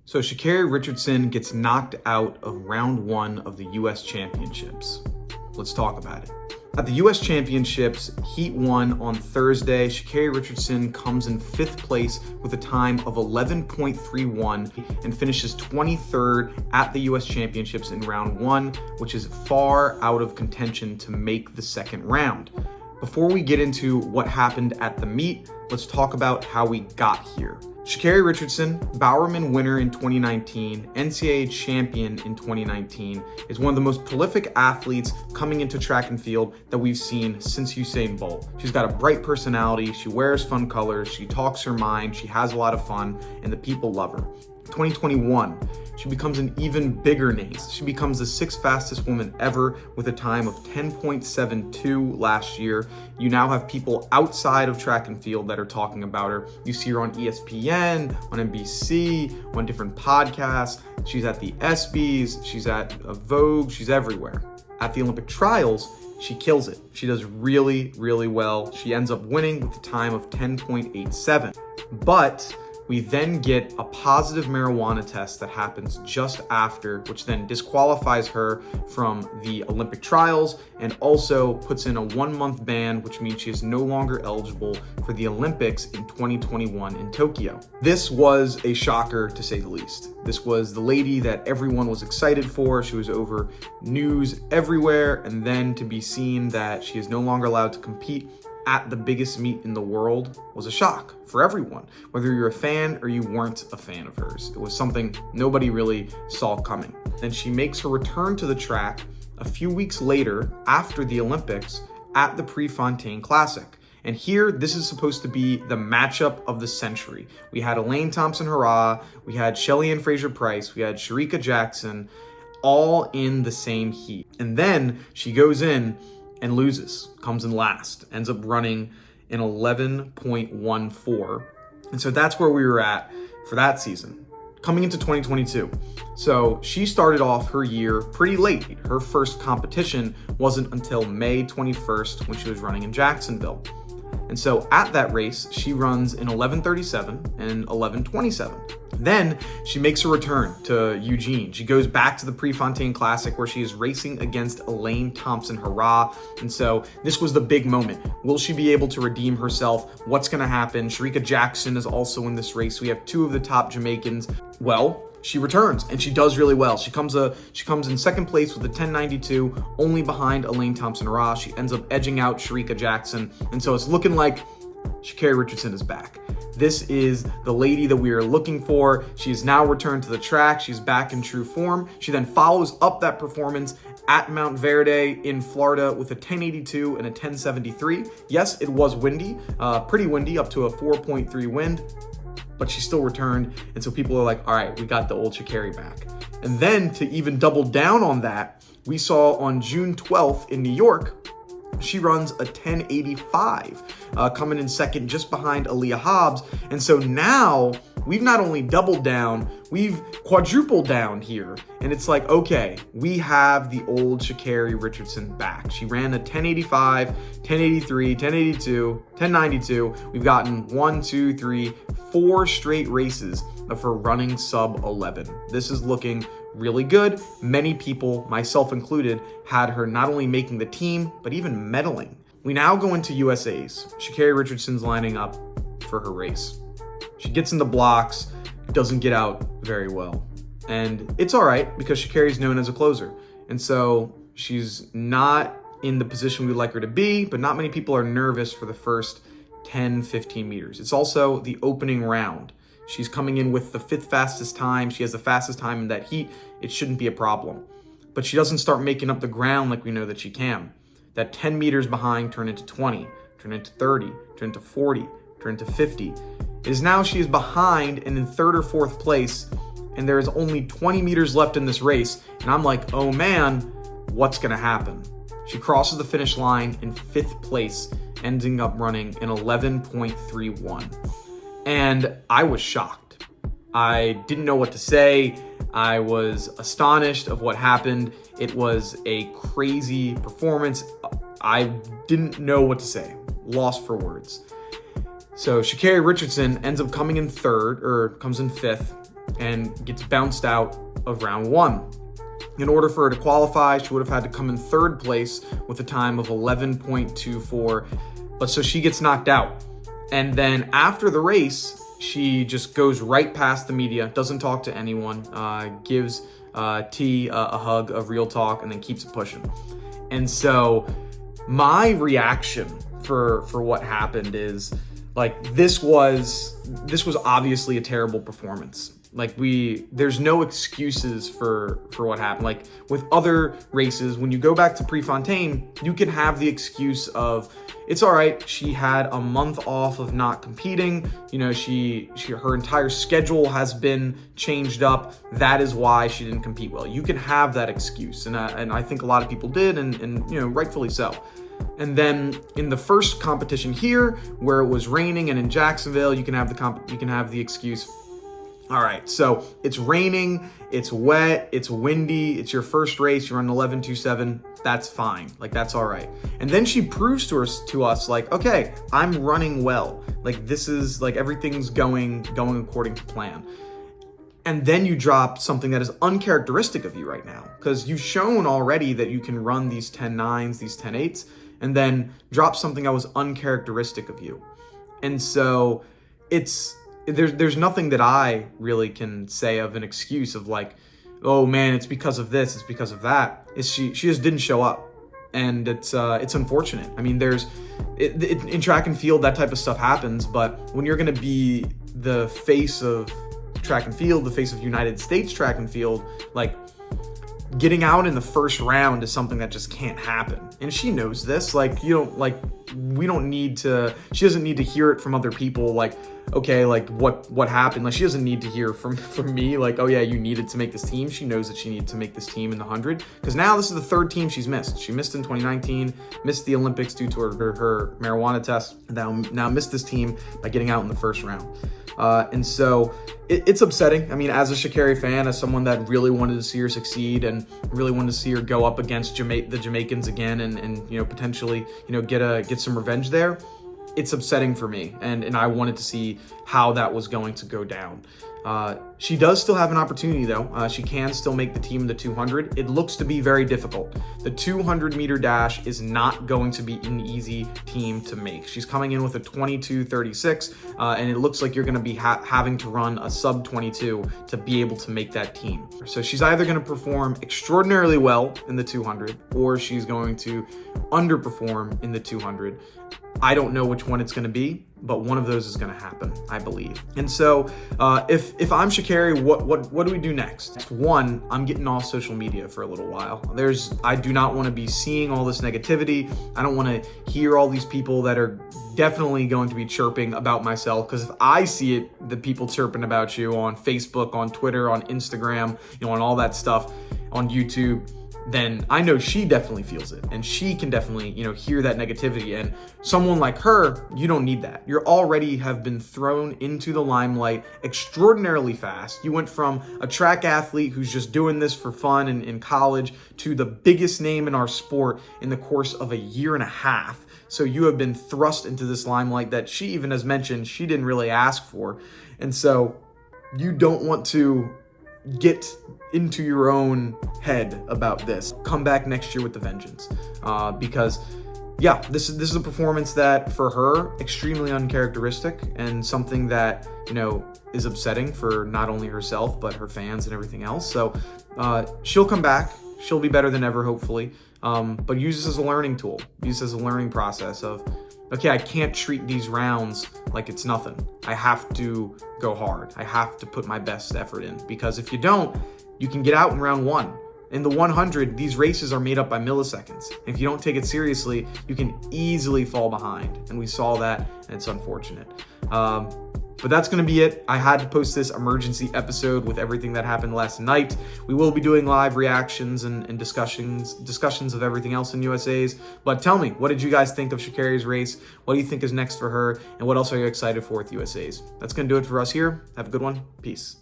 So Sha'Carri Richardson gets knocked out of round 1 of the US Championships. Let's talk about it. At the US Championships, Heat 1 on Thursday, Sha'Carri Richardson comes in 5th place with a time of 11.31 and finishes 23rd at the US Championships in round 1, which is far out of contention to make the second round. Before we get into what happened at the meet, let's talk about how we got here. Sha'Carri Richardson, Bowerman winner in 2019, NCAA champion in 2019, is one of the most prolific athletes coming into track and field that we've seen since Usain Bolt. She's got a bright personality, she wears fun colors, she talks her mind, she has a lot of fun, and the people love her. 2021, she becomes an even bigger name. She becomes the 6th fastest woman ever with a time of 10.72 last year. You now have people outside of track and field that are talking about her. You see her on ESPN, on NBC, on different podcasts. She's at the ESPYs, she's at Vogue, she's everywhere. At the Olympic trials, she kills it. She does really, really well. She ends up winning with a time of 10.87. But we then get a positive marijuana test that happens just after, which then disqualifies her from the Olympic trials and also puts in a 1-month ban, which means she is no longer eligible for the Olympics in 2021 in Tokyo. This was a shocker, to say the least. This was the lady that everyone was excited for. She was over news everywhere, and then to be seen that she is no longer allowed to compete at the biggest meet in the world was a shock for everyone, whether you're a fan or you weren't a fan of hers. It was something nobody really saw coming. Then she makes her return to the track a few weeks later after the Olympics at the Prefontaine Classic. And here, this is supposed to be the matchup of the century. We had Elaine Thompson-Herah, we had Shelly-Ann Fraser-Pryce, we had Shericka Jackson, all in the same heat. And then she goes in and loses, comes in last, ends up running in 11.14. And so that's where we were at for that season. Coming into 2022. So she started off her year pretty late. Her first competition wasn't until May 21st when she was running in Jacksonville. And so at that race, she runs in 11:37 and 11:27. Then she makes a return to Eugene. She goes back to the Prefontaine Classic where she is racing against Elaine Thompson-Herah. And so this was the big moment. Will she be able to redeem herself? What's going to happen? Shericka Jackson is also in this race. We have 2 of the top Jamaicans. Well, she returns and she does really well. She comes in 2nd place with a 10.92, only behind Elaine Thompson-Herah. She ends up edging out Shericka Jackson. And so it's looking like Sha'Carri Richardson is back. This is the lady that we are looking for. She is now returned to the track. She's back in true form. She then follows up that performance at Mount Verde in Florida with a 10.82 and a 10.73. Yes, it was windy, pretty windy, up to a 4.3 wind, but she still returned. And so people are like, all right, we got the old Sha'Carri back. And then to even double down on that, we saw on June 12th in New York, she runs a 10.85, coming in 2nd just behind Aaliyah Hobbs. And so now we've not only doubled down, we've quadrupled down here. And it's like, okay, we have the old Sha'Carri Richardson back. She ran a 10.85, 10.83, 10.82, 10.92. We've gotten 1, 2, 3, 4 straight races of her running sub 11. This is looking really good. Many people, myself included, had her not only making the team, but even medaling. We now go into USA's. Sha'Carri Richardson's lining up for her race. She gets in the blocks, doesn't get out very well. And it's all right because Sha'Carri's known as a closer. And so she's not in the position we'd like her to be, but not many people are nervous for the first 10, 15 meters. It's also the opening round. She's coming in with the 5th fastest time. She has the fastest time in that heat. It shouldn't be a problem. But she doesn't start making up the ground like we know that she can. That 10 meters behind turn into 20, turn into 30, turn into 40, turn into 50. It is now she is behind and in 3rd or 4th place, and there is only 20 meters left in this race. And I'm like, oh man, what's gonna happen? She crosses the finish line in 5th place, ending up running in 11.31. And I was shocked. I didn't know what to say. I was astonished of what happened. It was a crazy performance. I didn't know what to say. Lost for words. So Sha'Carri Richardson ends up coming in 3rd, or comes in 5th. and gets bounced out of round 1. In order for her to qualify, she would have had to come in 3rd place with a time of 11.24, but so she gets knocked out. And then after the race, she just goes right past the media, doesn't talk to anyone, gives T a hug of real talk, and then keeps it pushing. And so my reaction for what happened is, like, this was obviously a terrible performance. Like, there's no excuses for what happened. Like, with other races, when you go back to Prefontaine, you can have the excuse of, it's all right, she had a month off of not competing. You know, her entire schedule has been changed up. That is why she didn't compete well. You can have that excuse, and I think a lot of people did, and you know, rightfully so. And then in the first competition here, where it was raining, and in Jacksonville, you can have the excuse. All right, so it's raining, it's wet, it's windy, it's your first race, you're on 11.27, that's fine, like, that's all right. And then she proves to us, like, okay, I'm running well, like, this is, like, everything's going according to plan. And then you drop something that is uncharacteristic of you right now, because you've shown already that you can run these 10.9s, these 10.8s, and then drop something that was uncharacteristic of you. And so there's nothing that I really can say of an excuse of, like, oh man, it's because of this, it's because of that. She just didn't show up, and it's unfortunate. I mean, in track and field, that type of stuff happens, but when you're going to be the face of track and field, the face of United States track and field, like, getting out in the first round is something that just can't happen. And she knows this. Like, she doesn't need to hear it from other people, like, okay, like, what happened? Like, she doesn't need to hear from me, like, oh yeah, you needed to make this team. She knows that she needed to make this team in the 100, because now this is the 3rd team she's missed. She missed in 2019, missed the Olympics due to her marijuana test, and now missed this team by getting out in the first round. And so it's upsetting. I mean, as a Sha'Carri fan, as someone that really wanted to see her succeed and really wanted to see her go up against the Jamaicans again, and you know, potentially, you know, get some revenge there, it's upsetting for me, and I wanted to see how that was going to go down. She does still have an opportunity, though. She can still make the team in the 200. It looks to be very difficult. The 200-meter dash is not going to be an easy team to make. She's coming in with a 22.36, and it looks like you're going to be having to run a sub-22 to be able to make that team. So she's either going to perform extraordinarily well in the 200, or she's going to underperform in the 200. I don't know which one it's going to be, but one of those is going to happen, I believe. And so if I'm Sha'Carri, what do we do next? One, I'm getting off social media for a little while. I do not want to be seeing all this negativity. I don't want to hear all these people that are definitely going to be chirping about myself, because if I see it, the people chirping about you on Facebook, on Twitter, on Instagram, you know, on all that stuff, on YouTube, then I know she definitely feels it, and she can definitely, you know, hear that negativity. And someone like her, you don't need that. You already have been thrown into the limelight extraordinarily fast. You went from a track athlete who's just doing this for fun in college to the biggest name in our sport in the course of a year and a half. So you have been thrust into this limelight that she even has mentioned she didn't really ask for. And so you don't want to get into your own head about this. Come back next year with the vengeance, because yeah, this is a performance that for her, extremely uncharacteristic, and something that, you know, is upsetting for not only herself but her fans and everything else. So she'll come back, she'll be better than ever, hopefully, but use this as a learning tool, use this as a learning process of, okay, I can't treat these rounds like it's nothing. I have to go hard. I have to put my best effort in, because if you don't, you can get out in round 1. In the 100, these races are made up by milliseconds. If you don't take it seriously, you can easily fall behind. And we saw that, and it's unfortunate. But that's going to be it. I had to post this emergency episode with everything that happened last night. We will be doing live reactions and discussions of everything else in USA's. But tell me, what did you guys think of Sha'Carri's race? What do you think is next for her? And what else are you excited for with USA's? That's going to do it for us here. Have a good one. Peace.